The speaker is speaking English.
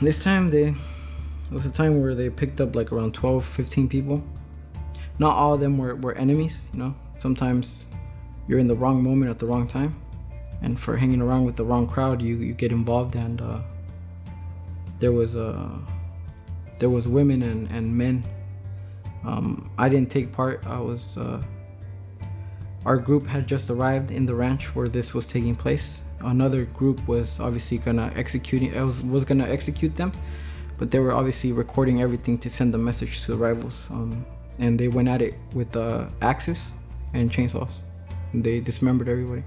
This time it was a time where they picked up like around 12, 15 people. Not all of them were enemies, you know. Sometimes you're in the wrong moment at the wrong time, and for hanging around with the wrong crowd, you get involved. And there was women and men. I didn't take part. Our group had just arrived in the ranch where this was taking place. Another group was obviously was gonna execute them, but they were obviously recording everything to send a message to the rivals. And they went at it with axes and chainsaws. And they dismembered everybody.